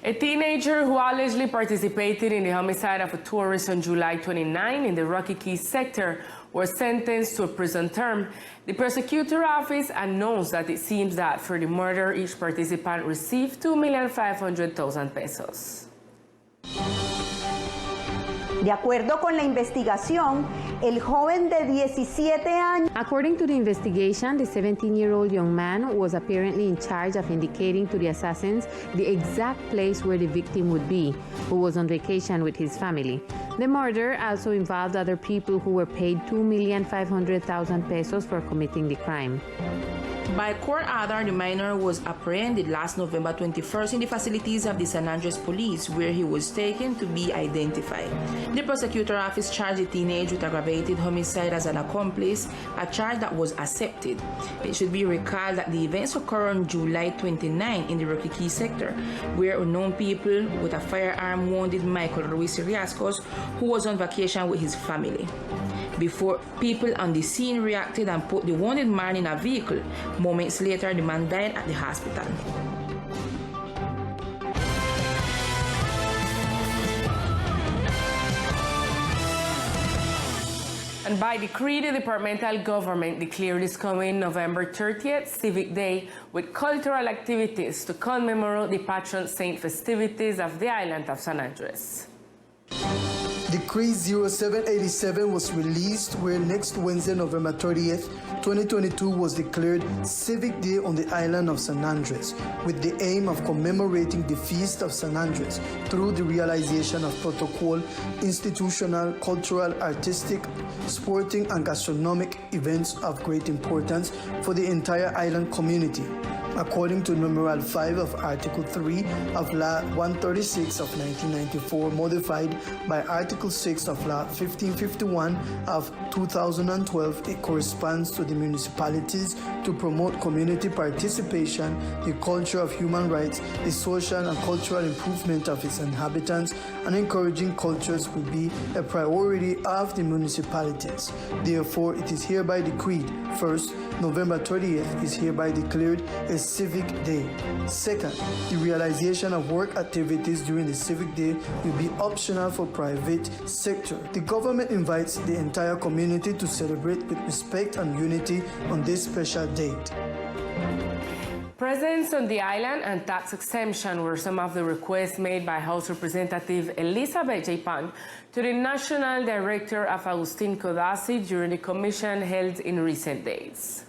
A teenager who allegedly participated in the homicide of a tourist on July 29 in the Rocky Key sector was sentenced to a prison term. The prosecutor office announced that it seems that for the murder, each participant received 2,500,000 pesos. De acuerdo con la investigación, el joven de 17 años. According to the investigation, the 17-year-old young man was apparently in charge of indicating to the assassins the exact place where the victim would be, who was on vacation with his family. The murder also involved other people who were paid 2,500,000 pesos for committing the crime. By court order, the minor was apprehended last November 21st in the facilities of the San Andres Police, where he was taken to be identified. The prosecutor office charged the teenager with aggravated homicide as an accomplice, a charge that was accepted. It should be recalled that the events occurred on July 29 in the Rocky Key sector, where unknown people with a firearm wounded Michael Ruiz Riascos, who was on vacation with his family. Before people on the scene reacted and put the wounded man in a vehicle, moments later the man died at the hospital. And by decree, the departmental government declared this coming November 30th Civic Day with cultural activities to commemorate the patron saint festivities of the island of San Andres. Decree 0787 was released where next Wednesday, November 30th, 2022 was declared Civic Day on the island of San Andres, with the aim of commemorating the Feast of San Andres through the realization of protocol, institutional, cultural, artistic, sporting, and gastronomic events of great importance for the entire island community. According to numeral 5 of Article 3 of Law 136 of 1994, modified by Article 6 of Law 1551 of 2012, it corresponds to the municipalities to promote community participation, the culture of human rights, the social and cultural improvement of its inhabitants, and encouraging cultures will be a priority of the municipalities. Therefore, it is hereby decreed, first, November 30th is hereby declared a Civic Day. Second, the realization of work activities during the Civic Day will be optional for private sector. The government invites the entire community to celebrate with respect and unity on this special date. Presence on the island and tax exemption were some of the requests made by House Representative Elizabeth J. Pan to the National Director of Agustin Codazzi during the commission held in recent days.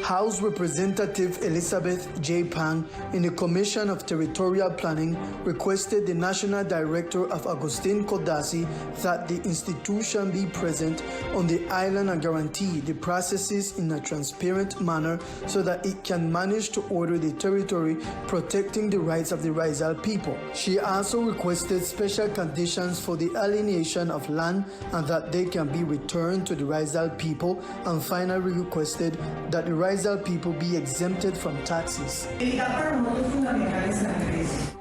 House Representative Elizabeth J. Pan, in the Commission of Territorial Planning, requested the National Director of Agustin Codazzi that the institution be present on the island and guarantee the processes in a transparent manner so that it can manage to order the territory, protecting the rights of the Rizal people. She also requested special conditions for the alienation of land and that they can be returned to the Rizal people, and finally requested that the Rizal people be exempted from taxes.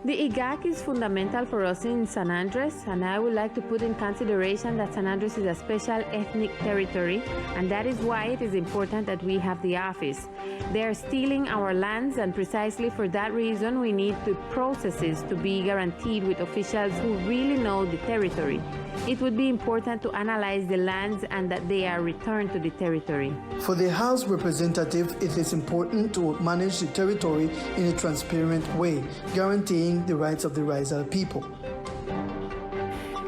The IGAC is fundamental for us in San Andres, and I would like to put in consideration that San Andres is a special ethnic territory, and that is why it is important that we have the office. They are stealing our lands, and precisely for that reason we need the processes to be guaranteed with officials who really know the territory. It would be important to analyze the lands and that they are returned to the territory. For the House Representative, it is important to manage the territory in a transparent way, guaranteeing the rights of the Rizal people.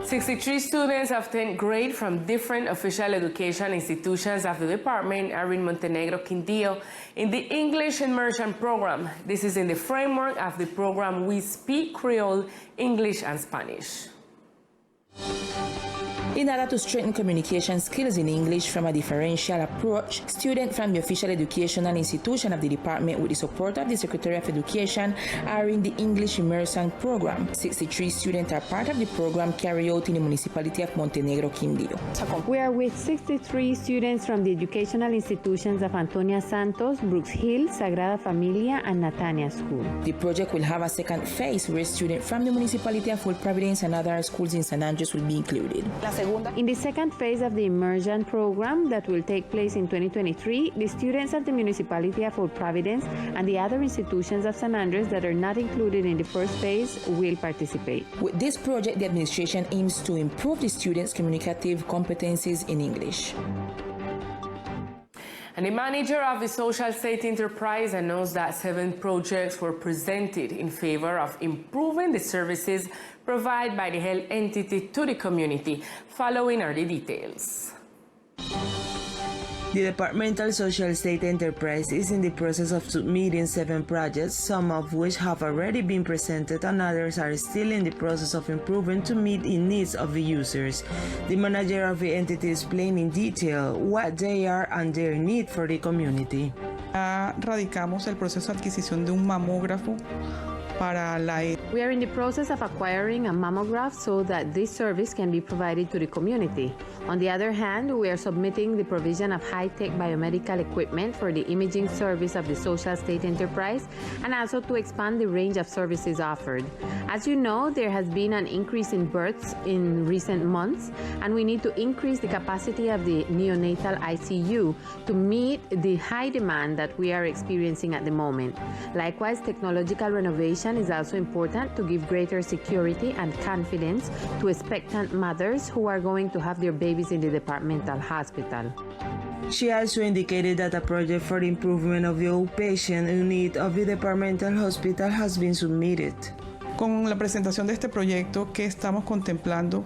63 students of 10th grade from different official education institutions of the department are in Montenegro, Quindío, in the English Immersion Program. This is in the framework of the program We Speak Creole, English, and Spanish. In order to strengthen communication skills in English from a differential approach, students from the official educational institution of the department with the support of the Secretary of Education are in the English Immersion Program. 63 students are part of the program carried out in the municipality of Montenegro, Quindío. We are with 63 students from the educational institutions of Antonia Santos, Brooks Hill, Sagrada Familia, and Natania School. The project will have a second phase where students from the municipality of Full Providence and other schools in San Andres will be included. In the second phase of the immersion program that will take place in 2023, the students at the municipality of Old Providence and the other institutions of San Andres that are not included in the first phase will participate. With this project, the administration aims to improve the students' communicative competencies in English. And the manager of the Social State Enterprise announced that 7 projects were presented in favor of improving the services provided by the health entity to the community. Following are the details. The Departmental Social State Enterprise is in the process of submitting 7 projects, some of which have already been presented and others are still in the process of improving to meet the needs of the users. The manager of the entity explained in detail what they are and their need for the community. Radicamos el proceso de adquisición de un mamógrafo para la. We are in the process of acquiring a mammograph so that this service can be provided to the community. On the other hand, we are submitting the provision of high-tech biomedical equipment for the imaging service of the Social State Enterprise and also to expand the range of services offered. As you know, there has been an increase in births in recent months, and we need to increase the capacity of the neonatal ICU to meet the high demand that we are experiencing at the moment. Likewise, technological renovation is also important to give greater security and confidence to expectant mothers who are going to have their babies in the departmental hospital. She also indicated that a project for the improvement of the outpatient unit of the departmental hospital has been submitted. Con la presentación de este proyecto que estamos contemplando,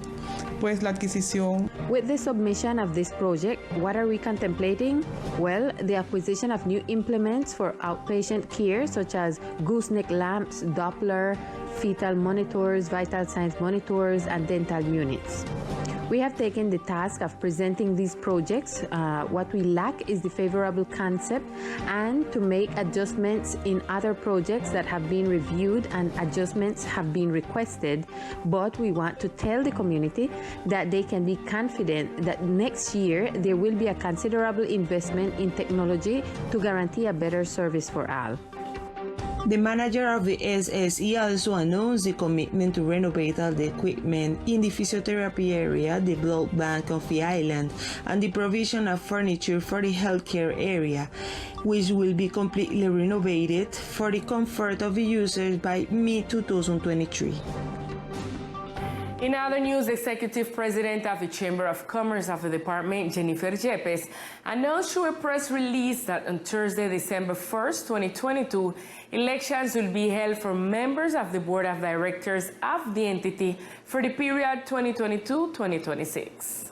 pues la adquisición. With the submission of this project, what are we contemplating? Well, the acquisition of new implements for outpatient care such as gooseneck lamps, Doppler, fetal monitors, vital signs monitors, and dental units. We have taken the task of presenting these projects. What we lack is the favorable concept and to make adjustments in other projects that have been reviewed and adjustments have been requested. But we want to tell the community that they can be confident that next year there will be a considerable investment in technology to guarantee a better service for all. The manager of the SSE also announced the commitment to renovate all the equipment in the physiotherapy area, the blood bank of the island, and the provision of furniture for the healthcare area, which will be completely renovated for the comfort of the users by mid-2023. In other news, the Executive President of the Chamber of Commerce of the Department, Jennifer Yepes, announced through a press release that on Thursday, December 1st, 2022, elections will be held for members of the Board of Directors of the entity for the period 2022-2026.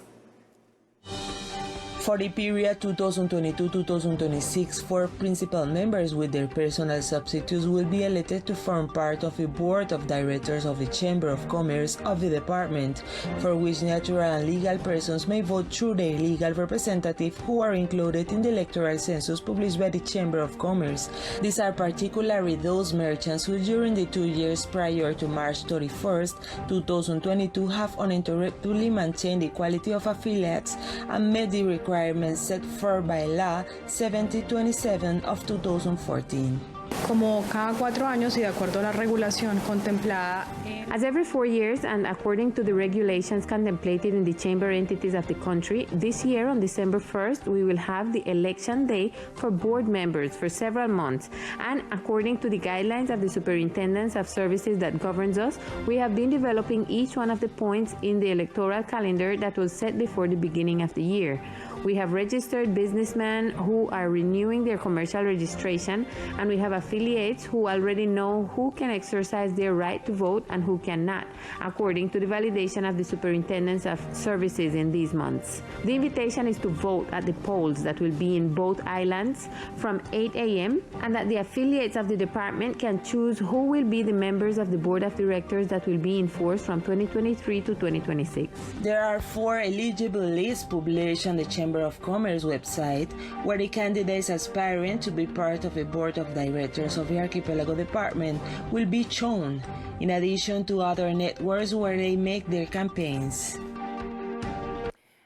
For the period 2022-2026, 4 principal members with their personal substitutes will be elected to form part of the Board of Directors of the Chamber of Commerce of the Department, for which natural and legal persons may vote through their legal representative who are included in the electoral census published by the Chamber of Commerce. These are particularly those merchants who during the 2 years prior to March 31st, 2022 have uninterruptedly maintained the quality of affiliates and met the requirements set forth by Law 7027 of 2014. Como cada 4 años y de acuerdo a la regulación contemplada As every 4 years and according to the regulations contemplated in the chamber entities of the country, this year on December 1st, we will have the election day for board members for several months. And according to the guidelines of the Superintendents of Services that governs us, we have been developing each one of the points in the electoral calendar that was set before the beginning of the year. We have registered businessmen who are renewing their commercial registration, and we have affiliates who already know who can exercise their right to vote and who cannot, according to the validation of the Superintendents of Services in these months. The invitation is to vote at the polls that will be in both islands from 8 a.m. and that the affiliates of the department can choose who will be the members of the Board of Directors that will be in force from 2023 to 2026. There are 4 eligible lists published on the Chamber of Commerce website where the candidates aspiring to be part of the Board of Directors of the Archipelago Department will be shown, in addition to other networks where they make their campaigns.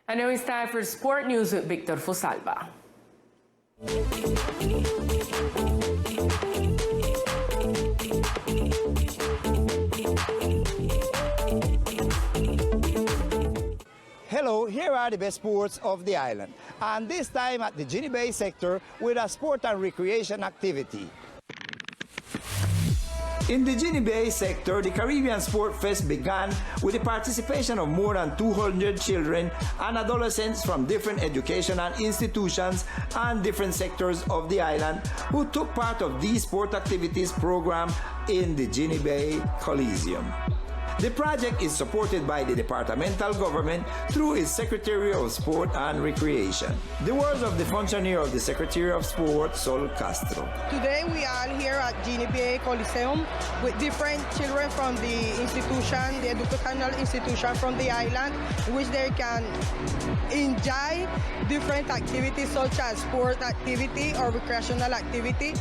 And now it's time for Sport News with Victor Fosalva. here are the best sports of the island, and this time at the Ginny Bay sector with a sport and recreation activity. In the Ginny Bay sector, the Caribbean Sport Fest began with the participation of more than 200 children and adolescents from different educational institutions and different sectors of the island who took part of these sport activities program in the Ginny Bay Coliseum. The project is supported by the departmental government through its Secretary of Sport and Recreation. The words of the functionary of the Secretary of Sport, Sol Castro. Today we are here at Ginny Bay Coliseum with different children from the institution, the educational institution from the island, which they can enjoy different activities such as sport activity or recreational activity.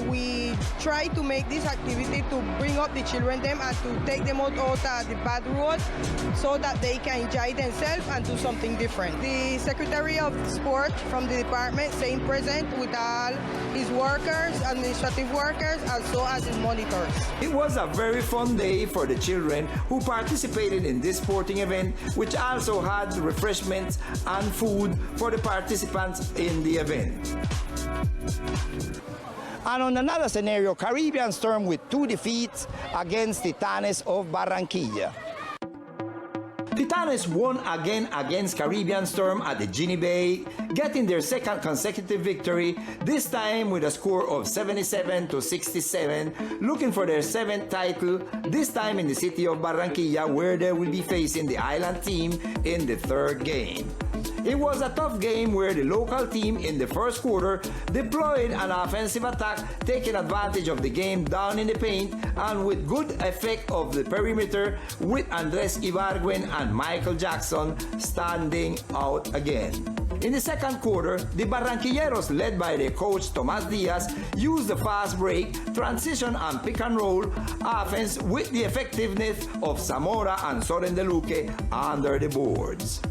We try to make this activity to bring up the children them and to take them out of the bad road so that they can enjoy themselves and do something different. The Secretary of Sport from the department staying present with all his workers, administrative workers, as well as his monitors. It was a very fun day for the children who participated in this sporting event, which also had refreshments and food for the participants in the event. And on another scenario, Caribbean Storm with 2 defeats against Titanes of Barranquilla. Titanes won again against Caribbean Storm at the Ginny Bay, getting their second consecutive victory, this time with a score of 77-67, looking for their 7th title, this time in the city of Barranquilla, where they will be facing the island team in the 3rd game. It was a tough game where the local team in the first quarter deployed an offensive attack, taking advantage of the game down in the paint and with good effect of the perimeter, with Andres Ibargüen and Michael Jackson standing out again. In the second quarter, the Barranquilleros, led by their coach Tomas Diaz, used the fast break, transition and pick and roll offense with the effectiveness of Zamora and Soren De Luque under the boards.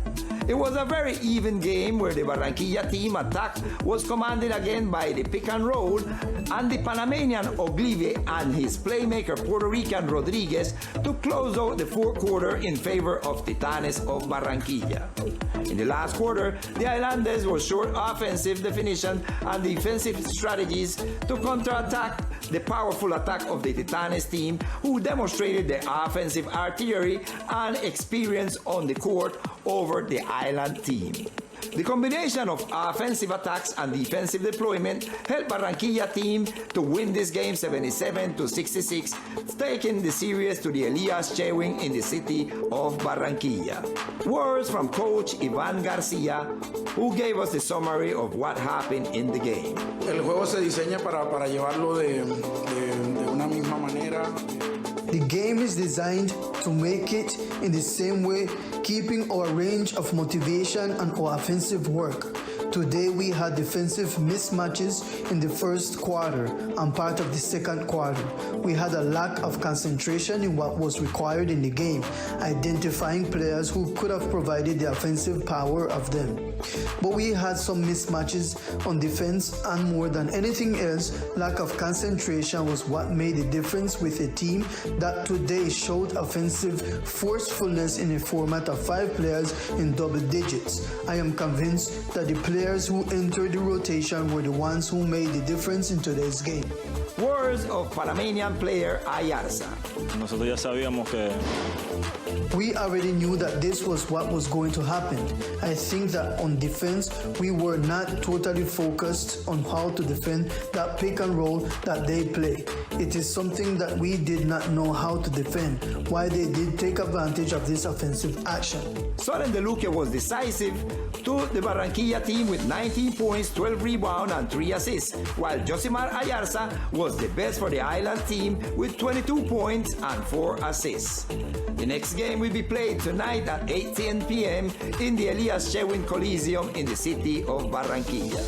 It was a very even game where the Barranquilla team attack was commanded again by the pick and roll, and the Panamanian Oglive and his playmaker Puerto Rican Rodriguez to close out the 4th quarter in favor of Titanes of Barranquilla. In the last quarter, the Islanders were short offensive definition and defensive strategies to counterattack the powerful attack of the Titanes team, who demonstrated their offensive artillery and experience on the court over the island team. The combination of offensive attacks and defensive deployment helped Barranquilla team to win this game 77-66, taking the series to the Elias Chewing in the city of Barranquilla. Words from coach Ivan Garcia, who gave us the summary of what happened in the game. El juego se diseña para llevarlo de una misma manera. The game is designed to make it in the same way, keeping our range of motivation and our offensive work. Today we had defensive mismatches in the first quarter and part of the second quarter. We had a lack of concentration in what was required in the game, identifying players who could have provided the offensive power of them. But we had some mismatches on defense, and more than anything else, lack of concentration was what made the difference with a team that today showed offensive forcefulness in a format of 5 players in double digits. I am convinced that the players who entered the rotation were the ones who made the difference in today's game. Words of Panamanian player Ayarza. Nosotros ya sabíamos que we already knew that this was what was going to happen. I think that on defense, we were not totally focused on how to defend that pick and roll that they play. It is something that we did not know how to defend, why they did take advantage of this offensive action. Soren De Luque was decisive to the Barranquilla team with 19 points, 12 rebounds and 3 assists, while Josimar Ayarza was the best for the island team with 22 points and 4 assists. The next game will be played tonight at 8:10 p.m. in the Elias Chewin Coliseum in the city of Barranquilla.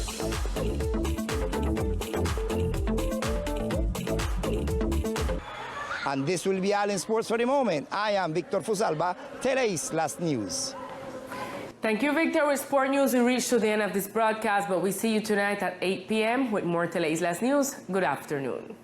And this will be all in sports for the moment. I am Victor Fusalba, Teleislas News. Thank you, Victor. With sport news, we reached to the end of this broadcast, but we see you tonight at 8 p.m. with more Teleislas News. Good afternoon.